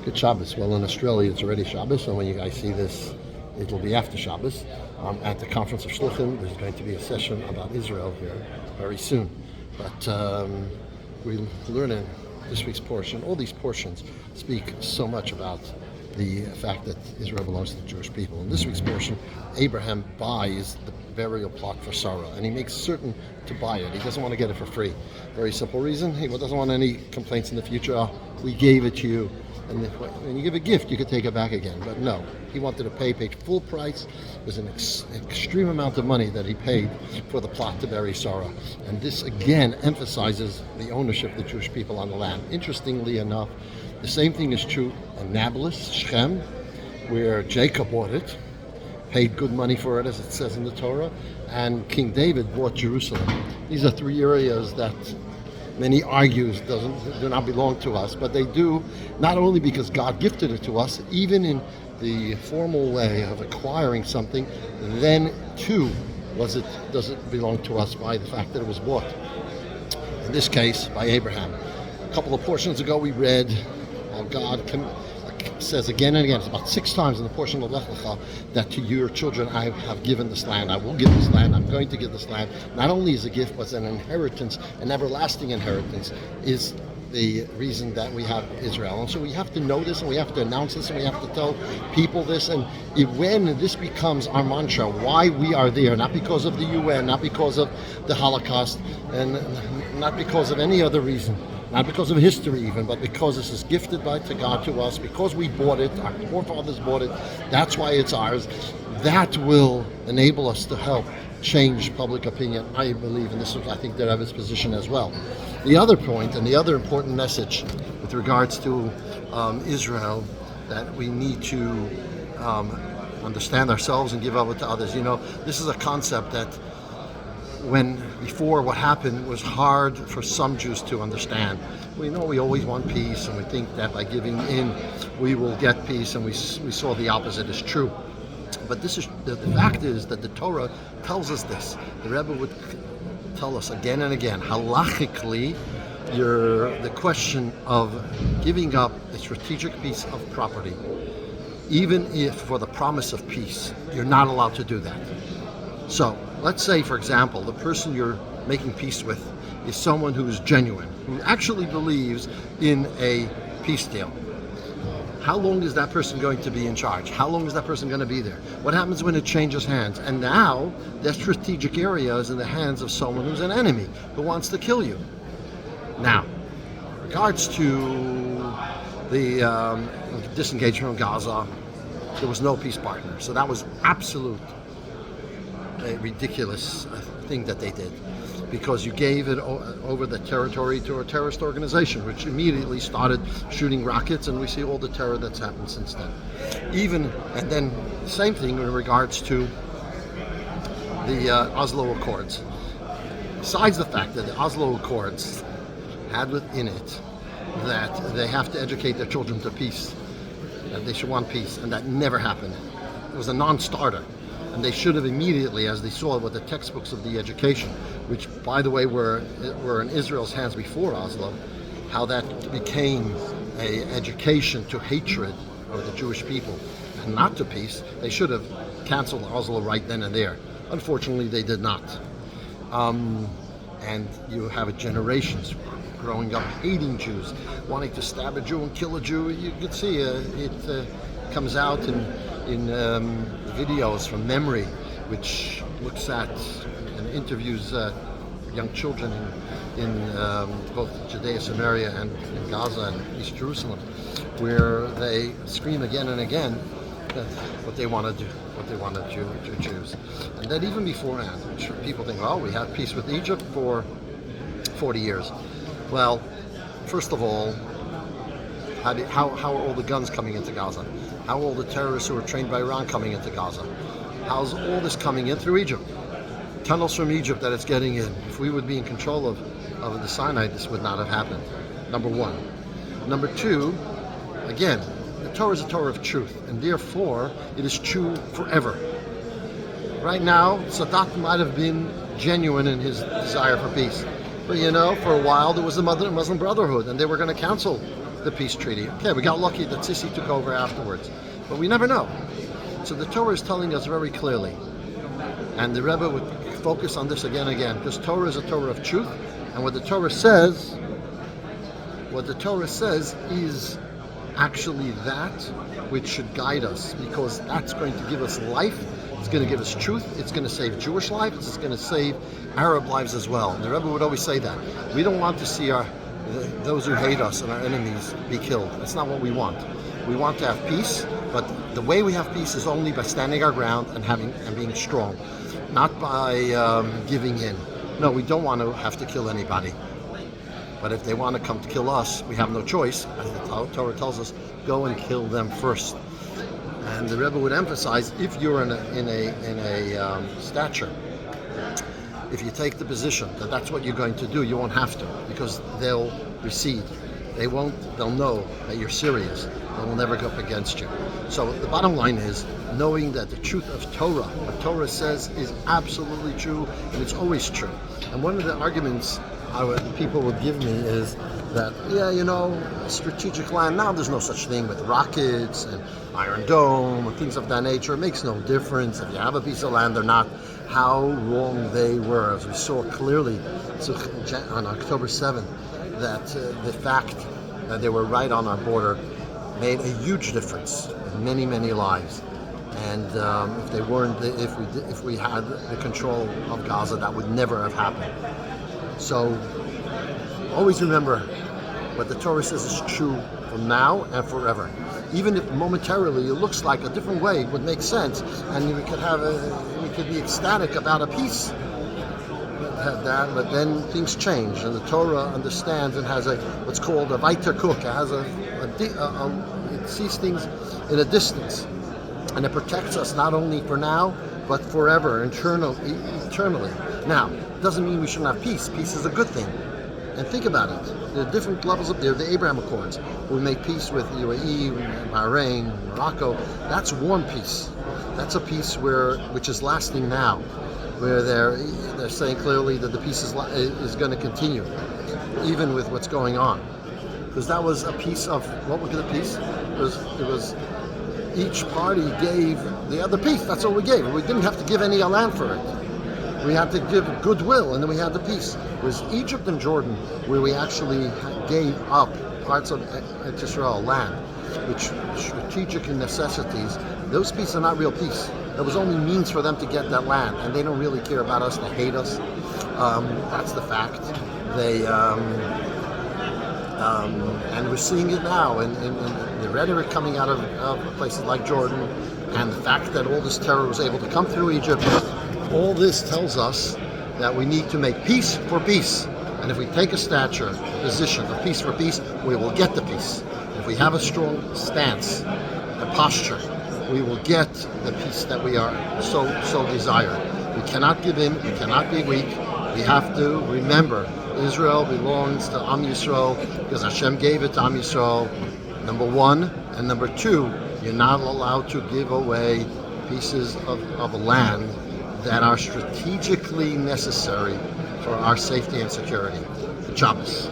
Good Shabbos. Well, in Australia, it's already Shabbos, so when you guys see this, it'll be after Shabbos. At the Conference of Shluchim, there's going to be a session about Israel here very soon. But we learn in this week's portion, all these portions speak so much about the fact that Israel belongs to the Jewish people. In this week's portion, Abraham buys the burial plot for Sarah, and he makes certain to buy it. He doesn't want to get it for free. Very simple reason. He doesn't want any complaints in the future. Oh, we gave it to you. And when you give a gift, you could take it back again. But no, he wanted to paid full price. It was an extreme amount of money that he paid for the plot to bury Sarah. And this again emphasizes the ownership of the Jewish people on the land. Interestingly enough, the same thing is true in Nablus, Shechem, where Jacob bought it, paid good money for it, as it says in the Torah, and King David bought Jerusalem. These are three areas that many argues do not belong to us, but they do, not only because God gifted it to us, even in the formal way of acquiring something, then too does it belong to us by the fact that it was bought. In this case, by Abraham. A couple of portions ago we read how God says again and again, it's about 6 times in the portion of Lech Lecha, that to your children I have given this land. I will give this land. I'm going to give this land. Not only is a gift, but an inheritance, an everlasting inheritance, is the reason that we have Israel. And so we have to know this, and we have to announce this, and we have to tell people this. And when this becomes our mantra, why we are there, not because of the UN, not because of the Holocaust, and not because of any other reason, not because of history even, but because this is gifted by God to us, because we bought it, our forefathers bought it, that's why it's ours. That will enable us to help change public opinion, I believe, and this is, I think, the Rebbe's position as well. The other point, and the other important message with regards to Israel, that we need to understand ourselves and give over to others. You know, this is a concept that before what happened was hard for some Jews to understand. We know we always want peace, and we think that by giving in we will get peace, and we saw the opposite is true. But this is the fact is that the Torah tells us this. The Rebbe would tell us again and again, halachically, the question of giving up a strategic piece of property, even if for the promise of peace, you're not allowed to do that. So, let's say, for example, the person you're making peace with is someone who is genuine, who actually believes in a peace deal. How long is that person going to be in charge? How long is that person going to be there? What happens when it changes hands? And now, that strategic area is in the hands of someone who's an enemy, who wants to kill you. Now, in regards to the disengagement from Gaza, there was no peace partner. So that was absolute a ridiculous thing that they did, because you gave it over the territory to a terrorist organization, which immediately started shooting rockets, and we see all the terror that's happened since then. And then same thing in regards to the Oslo Accords. Besides the fact that the Oslo Accords had within it that they have to educate their children to peace, that they should want peace, and that never happened. It was a non-starter. And they should have immediately, as they saw with the textbooks of the education, which, by the way, were in Israel's hands before Oslo, how that became an education to hatred of the Jewish people and not to peace. They should have canceled Oslo right then and there. Unfortunately, they did not. And you have generations growing up hating Jews, wanting to stab a Jew and kill a Jew. You could see it comes out in videos from Memory, which looks at and interviews young children in both Judea, Samaria, and in Gaza and East Jerusalem, where they scream again and again what they want to do, what they want to Jews. And that even beforehand, people think, well, we had peace with Egypt for 40 years. Well, first of all, how are all the guns coming into Gaza? How are all the terrorists who are trained by Iran coming into Gaza? How's all this coming in through Egypt? Tunnels from Egypt that it's getting in. If we would be in control of the Sinai, this would not have happened. Number one. Number two, again, the Torah is a Torah of truth, and therefore it is true forever. Right now, Sadat might have been genuine in his desire for peace. But for a while there was the Muslim Brotherhood, and they were going to cancel the peace treaty. Okay, we got lucky that Sisi took over afterwards, but we never know. So the Torah is telling us very clearly, and the Rebbe would focus on this again and again, because Torah is a Torah of truth, and what the Torah says is actually that which should guide us, because that's going to give us life, it's going to give us truth, it's going to save Jewish lives, it's going to save Arab lives as well. And the Rebbe would always say that. We don't want to see those who hate us and our enemies be killed. That's not what we want. We want to have peace, but the way we have peace is only by standing our ground and being strong, not by giving in. No, we don't want to have to kill anybody. But if they want to come to kill us, we have no choice. As the Torah tells us, go and kill them first. And the Rebbe would emphasize, if you're in a stature, if you take the position that that's what you're going to do, you won't have to, because they'll recede. They'll know that you're serious. They will never go up against you. So the bottom line is knowing that the truth of Torah, what Torah says, is absolutely true, and it's always true. And one of the arguments people would give me is that, strategic land, now there's no such thing with rockets and Iron Dome and things of that nature. It makes no difference if you have a piece of land or not. How wrong they were, as we saw clearly on October 7th, that the fact that they were right on our border made a huge difference in many, many lives. And if they weren't, if we had the control of Gaza, that would never have happened. So always remember what the Torah says is true from now and forever. Even if momentarily it looks like a different way would make sense, and we could be ecstatic about a peace. But then things change, and the Torah understands and has what's called a weiter Guck. It has it sees things in a distance, and it protects us not only for now but forever, eternally. Now, it doesn't mean we shouldn't have peace. Peace is a good thing. And think about it. There are different levels up there. The Abraham Accords. We made peace with UAE, Bahrain, Morocco. That's one peace. That's a peace which is lasting now, where they're saying clearly that the peace is going to continue, even with what's going on. Because that was a piece of, what was the peace? It was each party gave the other piece. That's all we gave. We didn't have to give any land for it. We had to give goodwill, and then we had the peace. It was Egypt and Jordan where we actually gave up parts of Israel land, which strategic necessities. Those pieces are not real peace. It was only means for them to get that land, and they don't really care about us. They hate us. That's the fact. And we're seeing it now in the rhetoric coming out of places like Jordan, and the fact that all this terror was able to come through Egypt. All this tells us that we need to make peace for peace. And if we take a position of peace for peace, we will get the peace. If we have a strong stance, a posture, we will get the peace that we are so desire. We cannot give in, we cannot be weak. We have to remember, Israel belongs to Am Yisrael because Hashem gave it to Am Yisrael, number one. And number two, you're not allowed to give away pieces of land that are strategically necessary for our safety and security. Shabbos.